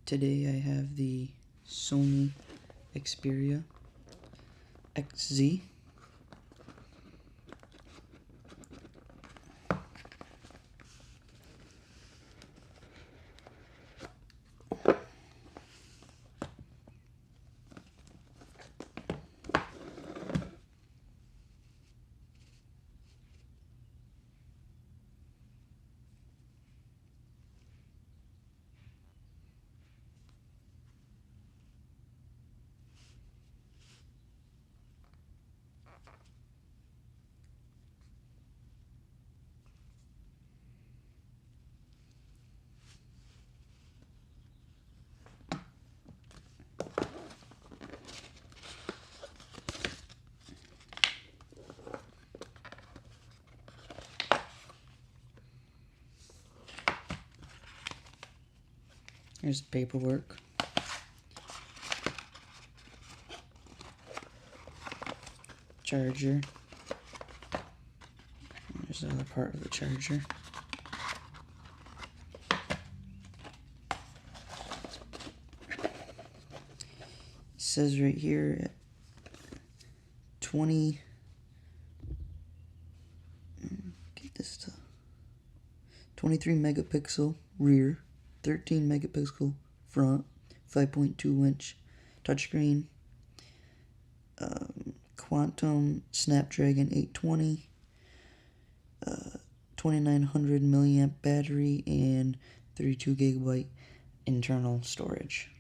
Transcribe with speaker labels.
Speaker 1: Today I have the Sony Xperia XZ. Here's the paperwork. Charger. There's the other part of the charger. It says right here 23 megapixel rear, 13 megapixel front, 5.2 inch touchscreen, Quantum Snapdragon 820, 2900 milliamp battery, and 32 gigabyte internal storage.